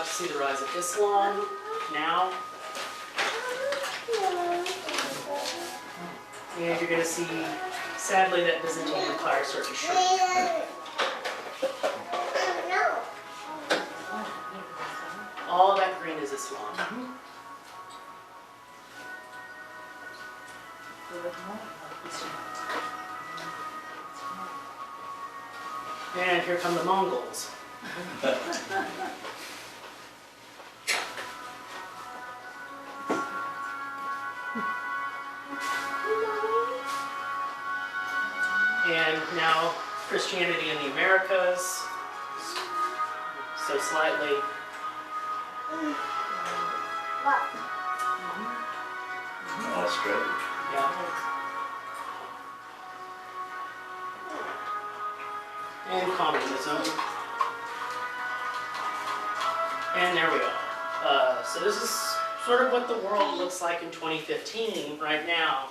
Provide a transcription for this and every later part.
about to see the rise of Islam now. And you're going to see, sadly, that Byzantine Empire start to shrink. All that green is Islam. And here come the Mongols. And now Christianity in the Americas, so slightly. Australia. Yeah. And communism. And there we are. So this is sort of what the world looks like in 2015 right now.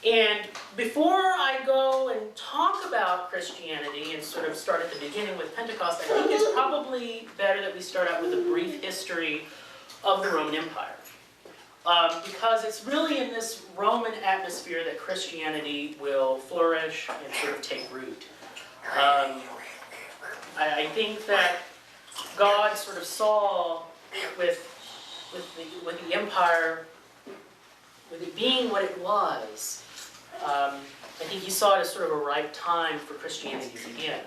And before I go and talk about Christianity and sort of start at the beginning with Pentecost, I think it's probably better that we start out with a brief history of the Roman Empire. Because it's really in this Roman atmosphere that Christianity will flourish and sort of take root. I think that God sort of saw with the empire, with it being what it was, I think he saw it as sort of a right time for Christianity to begin.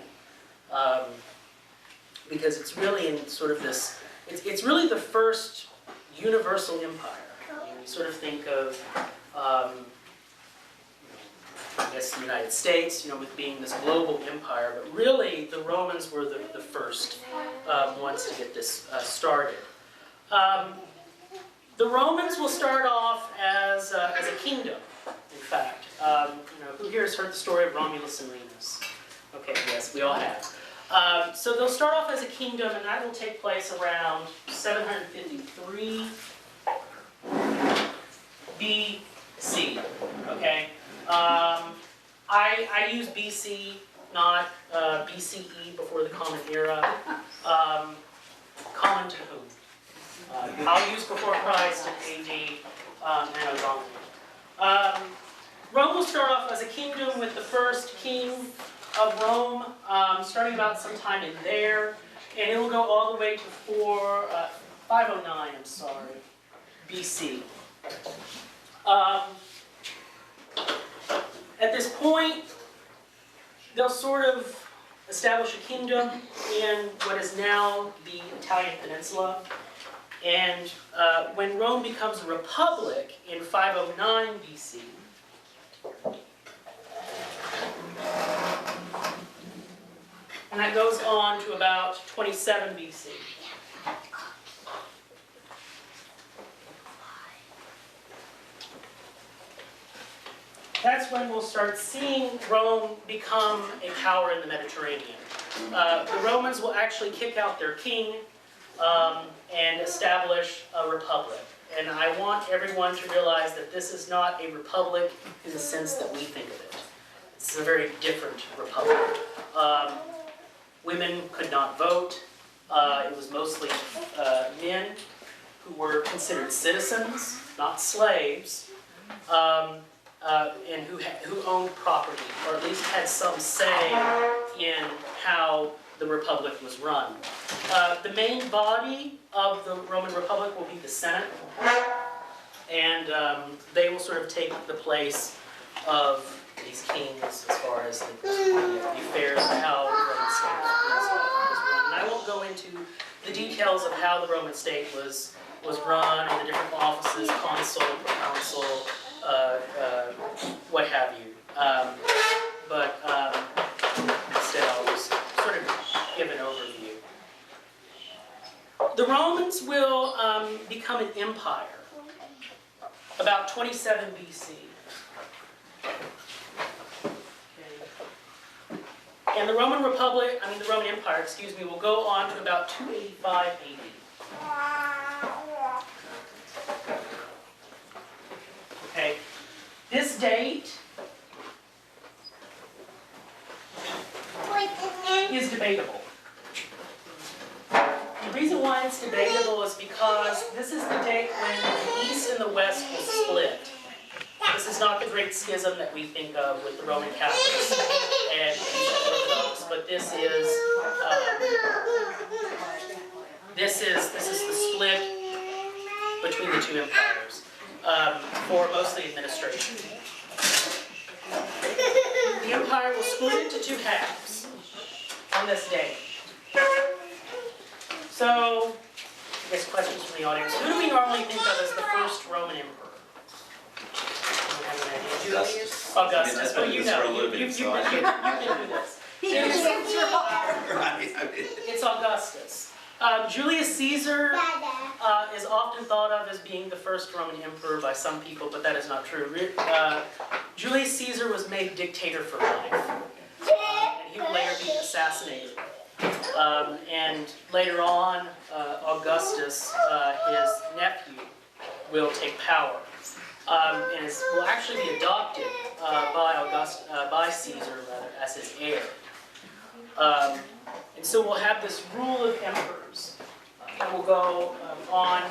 Because it's really in sort of this, it's really the first universal empire. You sort of think of, I guess, the United States, with being this global empire, but really the Romans were the first ones to get this started. The Romans will start off as a kingdom, in fact. Who here has heard the story of Romulus and Remus? Okay, yes, we all have. So they'll start off as a kingdom, and that will take place around 753 BC, okay? I use BC, not BCE, before the Common Era. Common to whom? I'll use before Christ and AD and Domini. Rome will start off as a kingdom with the first king of Rome, starting about sometime in there, and it will go all the way to 509, BC. At this point, they'll sort of establish a kingdom in what is now the Italian peninsula. And when Rome becomes a republic in 509 BC, and that goes on to about 27 BC. That's when we'll start seeing Rome become a power in the Mediterranean. The Romans will actually kick out their king and establish a republic. And I want everyone to realize that this is not a republic in the sense that we think of it. It's a very different republic. Women could not vote. It was mostly men who were considered citizens, not slaves. And who owned property, or at least had some say in how the Republic was run. The main body of the Roman Republic will be the Senate, and they will sort of take the place of these kings as far as the affairs of how the Roman state was run. And I won't go into the details of how the Roman state was run, and the different offices, consul, proconsul, what have you. But instead I'll just sort of give an overview. The Romans will become an empire about 27 BC. Okay. And the Roman Empire, will go on to about 285 AD. Okay. This date is debatable. split. This is not the great schism that we think of with the Roman Catholics and the Orthodox, but this is the split between the two empires for mostly administration. The empire will split into two halves on this day. So, I guess questions from the audience. Who do we normally think of as the first Roman emperor? Augustus. Augustus. Well, you know, you you can do this. It's Augustus. Julius Caesar is often thought of as being the first Roman emperor by some people, but that is not true. Julius Caesar was made dictator for life, and he would later be assassinated. And later on, Augustus, his nephew, will take power, and will actually be adopted by Caesar rather as his heir. And so we'll have this rule of emperors, and we'll go on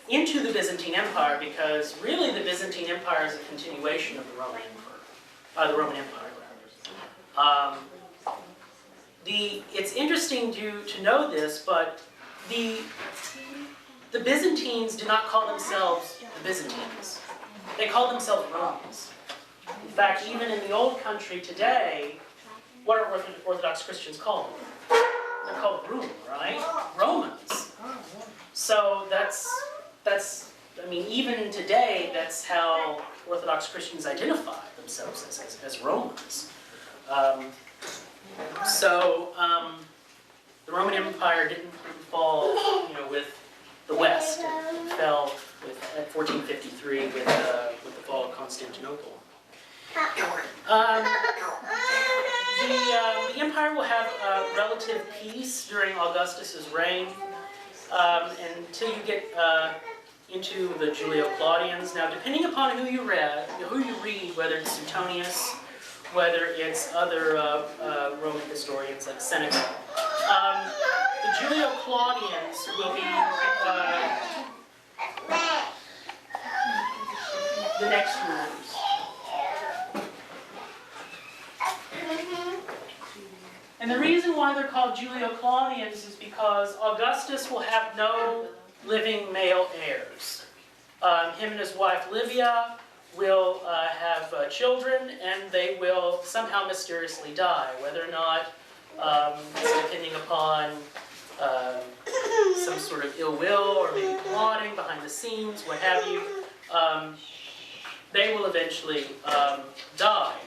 into the Byzantine Empire, because really the Byzantine Empire is a continuation of the Roman Empire. It's interesting to know this, but the Byzantines do not call themselves the Byzantines. They call themselves Romans. In fact, even in the old country today, what are Orthodox Christians called? They're called Rum, right? Romans. So that's I mean, even today, that's how Orthodox Christians identify themselves as Romans. The Roman Empire didn't fall, with the West. It fell at 1453 with the fall of Constantinople. The empire will have relative peace during Augustus's reign until you get into the Julio-Claudians. Now, depending upon who you read, whether it's Suetonius, whether it's other Roman historians like Synagogue, the Julio-Claudians will be the next rulers. And the reason why they're called Julio-Claudians is because Augustus will have no living male heirs. Him and his wife Livia will have children, and they will somehow mysteriously die, whether or not, depending upon some sort of ill will or maybe plotting behind the scenes, what have you, they will eventually die.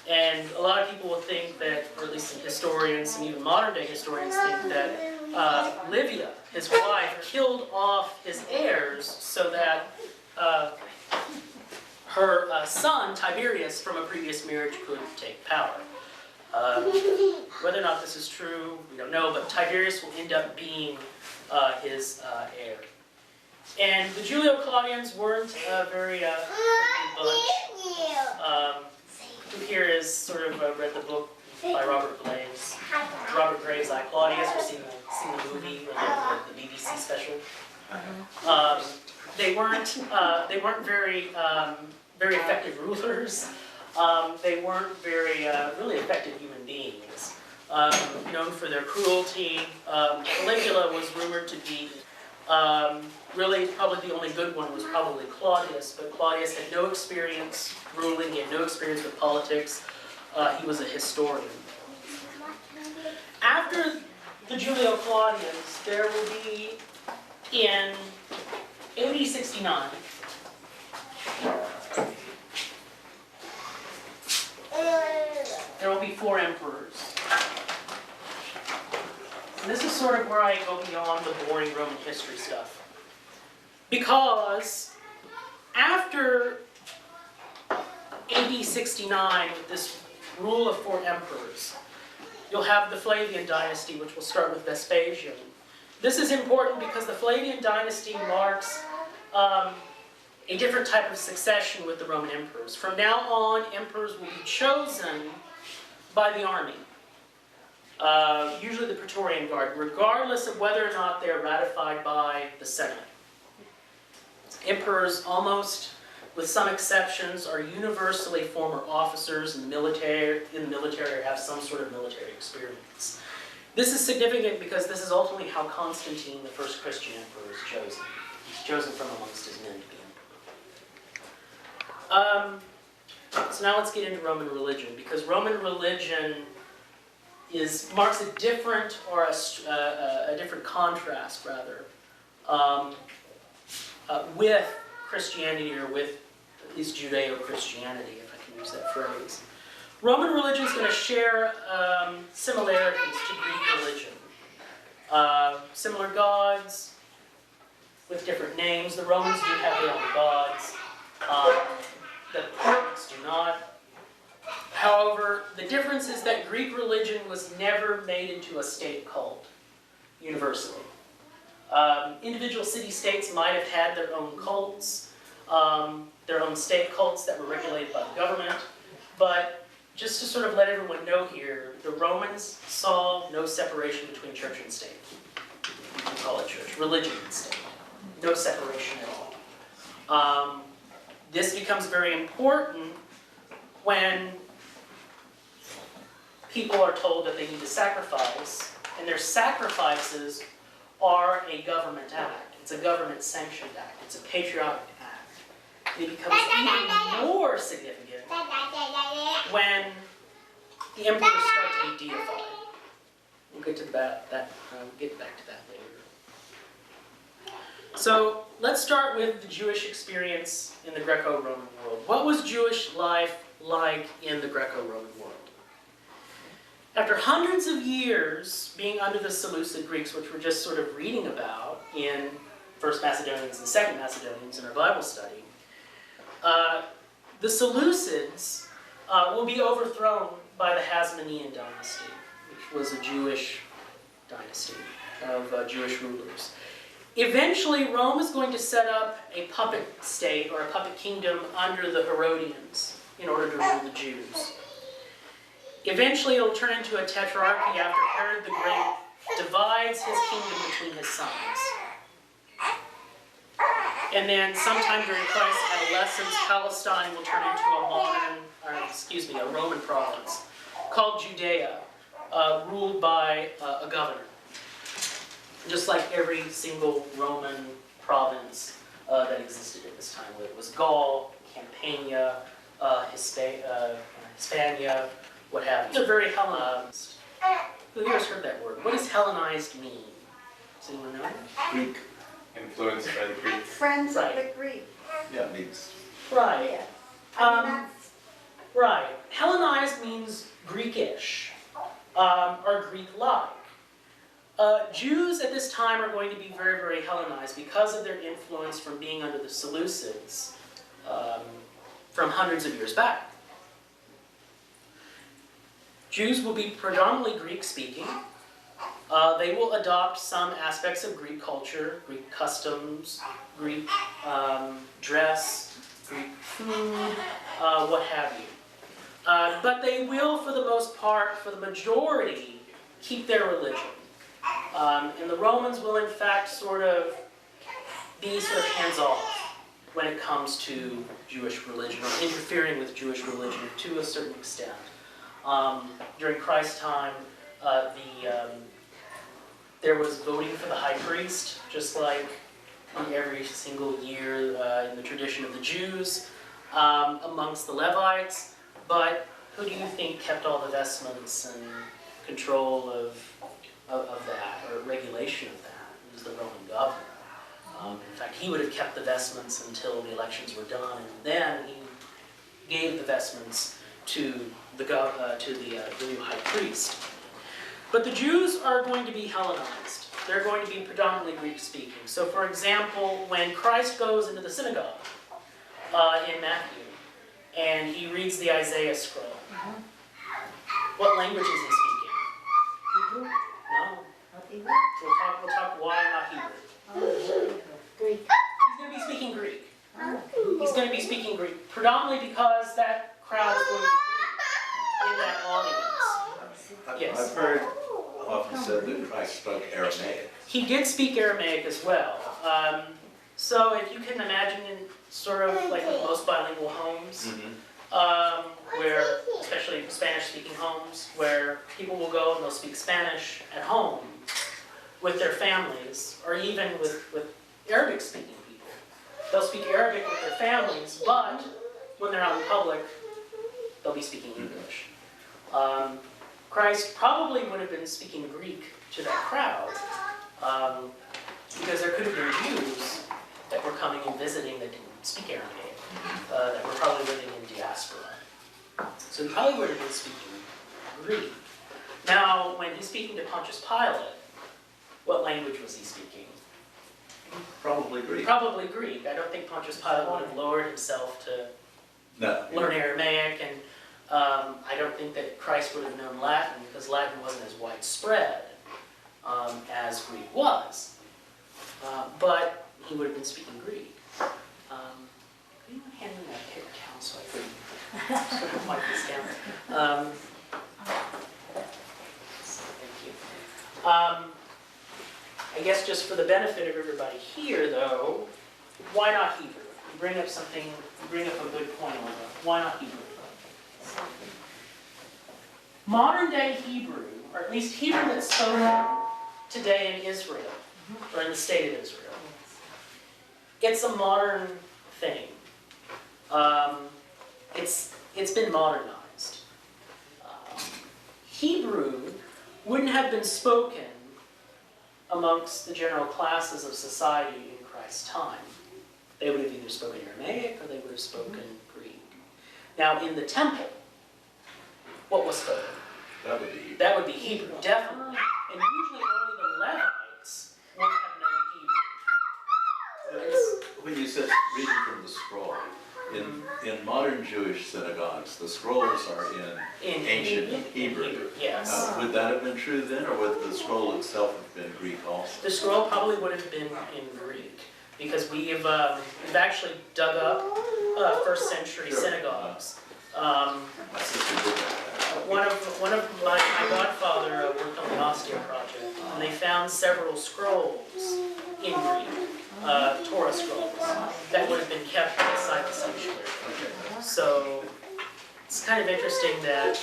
And a lot of people will think that, or at least some historians and even modern day historians think that Livia, his wife, killed off his heirs so that her son, Tiberius, from a previous marriage could take power. Whether or not this is true, we don't know, but Tiberius will end up being his heir. And the Julio-Claudians weren't a very good bunch. Who here has sort of read the book by Robert Graves, I, Claudius, or seen the movie, or the BBC special? They weren't very effective rulers. They weren't very really effective human beings. Known for their cruelty. Caligula was rumored to be really probably the only good one was probably Claudius, but Claudius had no experience ruling. He had no experience with politics. He was a historian. After the Julio-Claudians, there will be in AD 69. There will be 4 emperors. And this is sort of where I go beyond the boring Roman history stuff. Because after AD 69, with this rule of 4 emperors, you'll have the Flavian dynasty, which will start with Vespasian. This is important because the Flavian dynasty marks a different type of succession with the Roman emperors. From now on, emperors will be chosen by the army. Usually the Praetorian Guard, regardless of whether or not they're ratified by the Senate. Emperors almost with some exceptions, are universally former officers in the military or have some sort of military experience. This is significant because this is ultimately how Constantine, the first Christian emperor, is chosen. He's chosen from amongst his men to be emperor. So now let's get into Roman religion, because Roman religion marks a different, or a different contrast, rather, with Christianity, or with at least Judeo-Christianity, if I can use that phrase. Roman religion is going to share similarities to Greek religion. Similar gods with different names. The Romans do have their own gods. The Greeks do not. However, the difference is that Greek religion was never made into a state cult, universally. Individual city-states might have had their own cults, their own state cults that were regulated by the government, but just to sort of let everyone know here, the Romans saw no separation between church and state. You can call it church, religion and state. No separation at all. This becomes very important when people are told that they need to sacrifice, and their sacrifices are a government act. It's a government-sanctioned act. It's a patriotic act. It becomes even more significant when the emperors start to be deified. We'll get to that. Get back to that later. So let's start with the Jewish experience in the Greco-Roman world. What was Jewish life like in the Greco-Roman world? After hundreds of years being under the Seleucid Greeks, which we're just sort of reading about in First Macedonians and Second Macedonians in our Bible study, the Seleucids will be overthrown by the Hasmonean dynasty, which was a Jewish dynasty of Jewish rulers. Eventually, Rome is going to set up a puppet state, or a puppet kingdom, under the Herodians in order to rule the Jews. Eventually, it'll turn into a tetrarchy after Herod the Great divides his kingdom between his sons. And then sometime during Christ's adolescence, Palestine will turn into a Roman province called Judea, ruled by a governor. Just like every single Roman province that existed at this time, whether it was Gaul, Campania, Hispania, what have you. They're very Hellenized. Who here has heard that word? What does Hellenized mean? Does anyone know? Greek. Influenced by the Greek. Friends of the Greek. Yeah, means. Right. Yeah. Right. Hellenized means Greekish, or Greek-like. Jews at this time are going to be very, very Hellenized because of their influence from being under the Seleucids from hundreds of years back. Jews will be predominantly Greek-speaking. They will adopt some aspects of Greek culture, Greek customs, Greek dress, Greek food, what have you. But they will, for the most part, for the majority, keep their religion. And the Romans will, in fact, sort of be sort of hands-off when it comes to Jewish religion, or interfering with Jewish religion to a certain extent. During Christ's time, there was voting for the high priest, just like in every single year in the tradition of the Jews, amongst the Levites. But who do you think kept all the vestments and control of that, or regulation of that? It was the Roman governor. In fact, he would have kept the vestments until the elections were done, and then he gave the vestments to the new high priest. But the Jews are going to be Hellenized. They're going to be predominantly Greek-speaking. So, for example, when Christ goes into the synagogue in Matthew, and he reads the Isaiah scroll, what language is he speaking? Hebrew? No. Not Hebrew? We'll talk why not Hebrew. Greek. He's going to be speaking Greek. He's going to be speaking Greek, predominantly because that crowd is going to be Greek in that audience. Yes. I've heard often said that Christ spoke Aramaic. He did speak Aramaic as well. So if you can imagine sort of like with most bilingual homes, where, especially Spanish-speaking homes, where people will go and they'll speak Spanish at home with their families, or even with Arabic-speaking people. They'll speak Arabic with their families, but when they're out in public, they'll be speaking English. Christ probably would have been speaking Greek to that crowd, because there could have been Jews that were coming and visiting that didn't speak Aramaic, that were probably living in diaspora. So he probably would have been speaking Greek. Now, when he's speaking to Pontius Pilate, what language was he speaking? Probably Greek. Probably Greek. I don't think Pontius Pilate would have lowered himself to learn Aramaic, and I don't think that Christ would have known Latin, because Latin wasn't as widespread as Greek was. But he would have been speaking Greek. Could you hand me that paper towel so I could sort of wipe this down? Thank you. I guess just for the benefit of everybody here, though, why not Hebrew? You bring up something, you bring up a good point, Olga. Why not Hebrew? Modern day Hebrew, or at least Hebrew that's spoken today in Israel, or in the state of Israel, it's a modern thing. It's been modernized. Hebrew wouldn't have been spoken amongst the general classes of society in Christ's time. They would have either spoken Aramaic or they would have spoken Greek. Now, in the temple, what was spoken? That would be Hebrew. That would be Hebrew, definitely. And usually only the Levites would have known Hebrew. When you said reading from the scroll, in modern Jewish synagogues, the scrolls are in ancient Hebrew. Yes. Would that have been true then, or would the scroll itself have been Greek also? The scroll probably would have been in Greek, because we've actually dug up first century synagogues. My sister did that. One of my godfather worked on the Ostia project, and they found several scrolls in Greek, Torah scrolls, that would have been kept inside the sanctuary. So it's kind of interesting that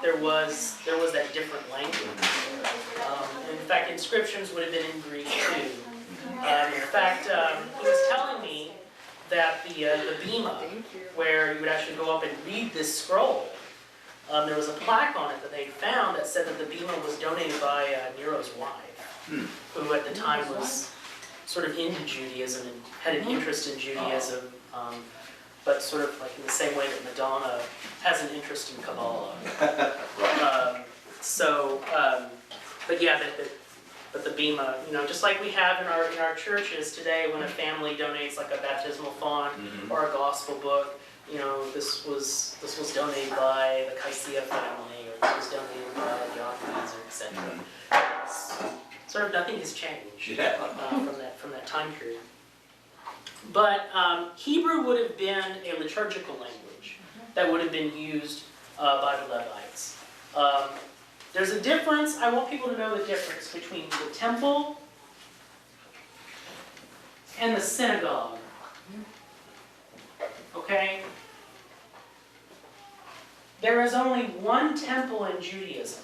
there was that different language. In fact, inscriptions would have been in Greek too. In fact, he was telling me that the bima, where you would actually go up and read this scroll, there was a plaque on it that they found that said that the bima was donated by Nero's wife, who at the time was sort of into Judaism and had an interest in Judaism, but sort of like in the same way that Madonna has an interest in Kabbalah. But yeah, but the bima, just like we have in our churches today, when a family donates like a baptismal font or a gospel book, this was donated by the Kaisia family, or this was donated by Yahweh's, etc. Sort of nothing has changed from that time period. But Hebrew would have been a liturgical language that would have been used by the Levites. There's a difference. I want people to know the difference between the temple and the synagogue. Okay? There is only one temple in Judaism,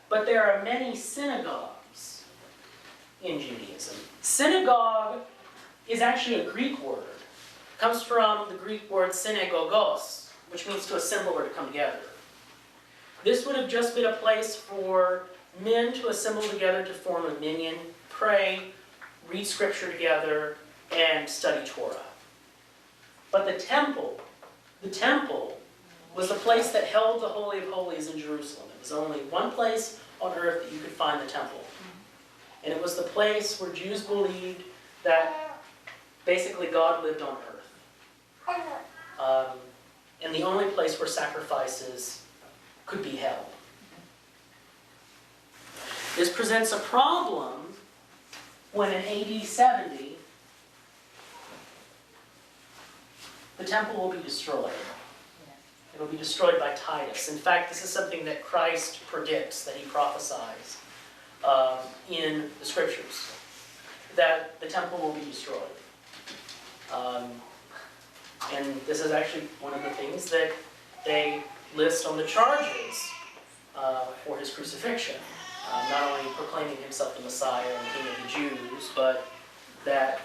but there are many synagogues in Judaism. Synagogue is actually a Greek word. It comes from the Greek word synagogos, which means to assemble or to come together. This would have just been a place for men to assemble together to form a minyan, pray, read scripture together, and study Torah. But the temple was the place that held the Holy of Holies in Jerusalem. It was only one place on earth that you could find the temple. And it was the place where Jews believed that basically God lived on earth. And the only place where sacrifices could be held. This presents a problem when in AD 70, the temple will be destroyed. It will be destroyed by Titus. In fact, this is something that Christ predicts, that he prophesies in the scriptures, that the temple will be destroyed. And this is actually one of the things that they list on the charges for his crucifixion. Not only proclaiming himself the Messiah and King of the Jews, but that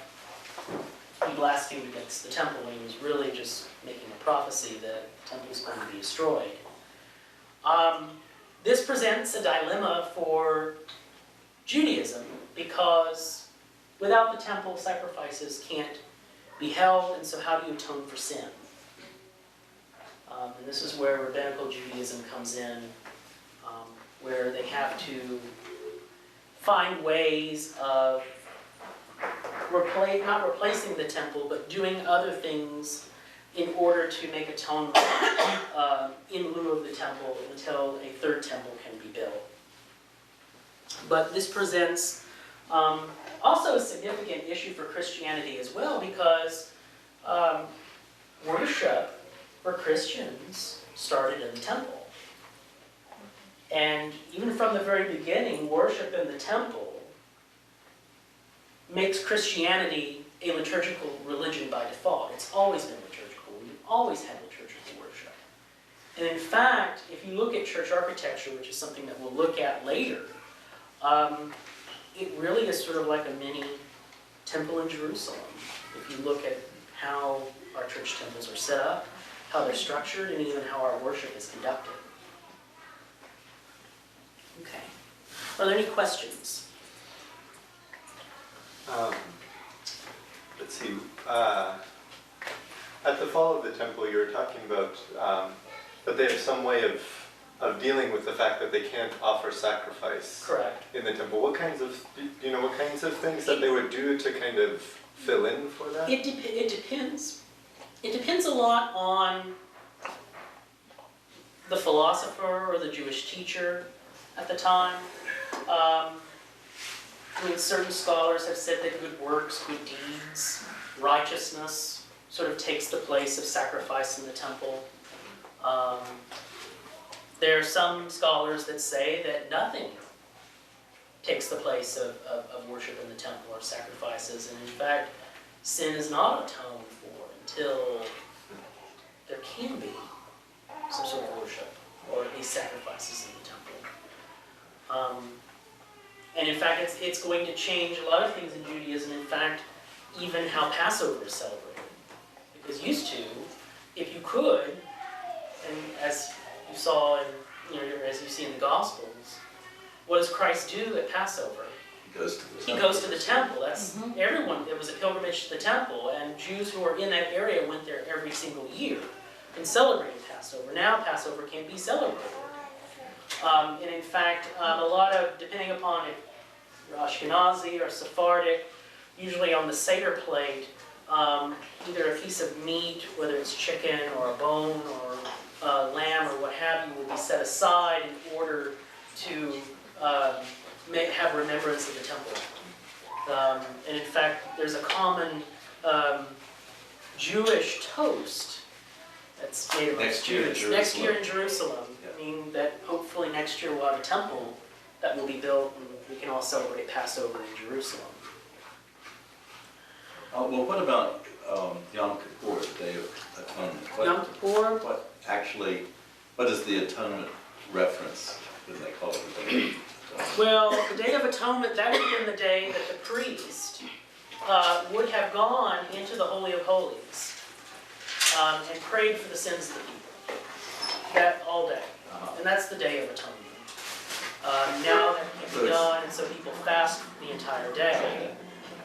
he blasphemed against the temple when he was really just making a prophecy that the temple was going to be destroyed. This presents a dilemma for Judaism because without the temple, sacrifices can't be held, and so how do you atone for sin? And this is where rabbinical Judaism comes in, where they have to find ways of not replacing the temple, but doing other things in order to make atonement in lieu of the temple until a third temple can be built. But this presents also a significant issue for Christianity as well, because worship for Christians started in the temple. And even from the very beginning, worship in the temple makes Christianity a liturgical religion by default. It's always been liturgical. We've always had liturgical worship. And in fact, if you look at church architecture, which is something that we'll look at later, it really is sort of like a mini temple in Jerusalem. If you look at how our church temples are set up, how they're structured, and even how our worship is conducted. Okay. Are there any questions? Let's see. At the fall of the temple, you were talking about that they have some way of dealing with the fact that they can't offer sacrifice. Correct. In the temple. What kinds of, do you know what kinds of things that they would do to kind of fill in for that? It depends. It depends a lot on the philosopher or the Jewish teacher at the time. I mean, certain scholars have said that good works, good deeds, righteousness sort of takes the place of sacrifice in the temple. There are some scholars that say that nothing takes the place of worship in the temple or sacrifices, and in fact, sin is not atoned for until there can be some sort of worship, or at least sacrifices in the temple. And in fact, it's going to change a lot of things in Judaism. In fact, even how Passover is celebrated. Because used to, if you could, and as you saw, as you see in the Gospels, what does Christ do at Passover? He goes to the temple. He goes to the temple. That's everyone. It was a pilgrimage to the temple, and Jews who were in that area went there every single year and celebrated Passover. Now Passover can't be celebrated. And in fact, a lot of, depending upon if you're Ashkenazi or Sephardic, usually on the Seder plate, either a piece of meat, whether it's chicken or a bone or lamb or what have you, will be set aside in order to have remembrance of the temple. And in fact, there's a common Jewish toast that's made of Next year in Jews. Jerusalem. Next year in Jerusalem. Yeah. Meaning that hopefully next year we'll have a temple that will be built and we can all celebrate Passover in Jerusalem. Well, what about Yom Kippur, the Day of Atonement? Yom Kippur? What is the atonement reference when they call it the Day of Atonement? Well, the Day of Atonement, that would have been the day that the priest would have gone into the Holy of Holies and prayed for the sins of the people. That all day. And that's the Day of Atonement. Now that can be done, and so people fast the entire day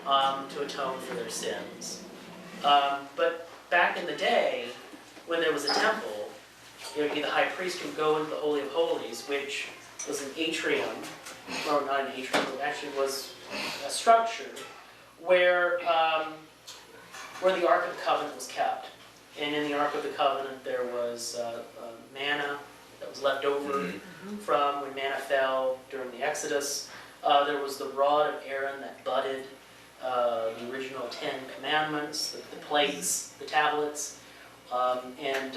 to atone for their sins. But back in the day, when there was a temple, it would be the high priest who would go into the Holy of Holies, which was an atrium, or not an atrium, it actually was a structure where the Ark of the Covenant was kept. And in the Ark of the Covenant there was manna that was left over from when manna fell during the Exodus. There was the rod of Aaron that budded the original 10 Commandments, the plates, the tablets, and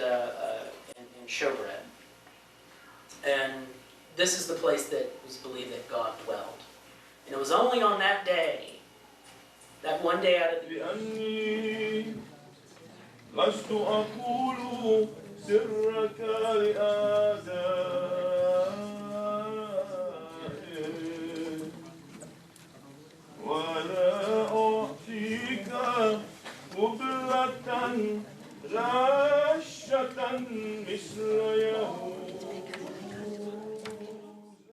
showbread. And this is the place that was believed that God dwelled. And it was only on that day That one day out of the year. لأني لست أقول سرك لأعدائي ولا أعطيك قبلة راشة مثل يهود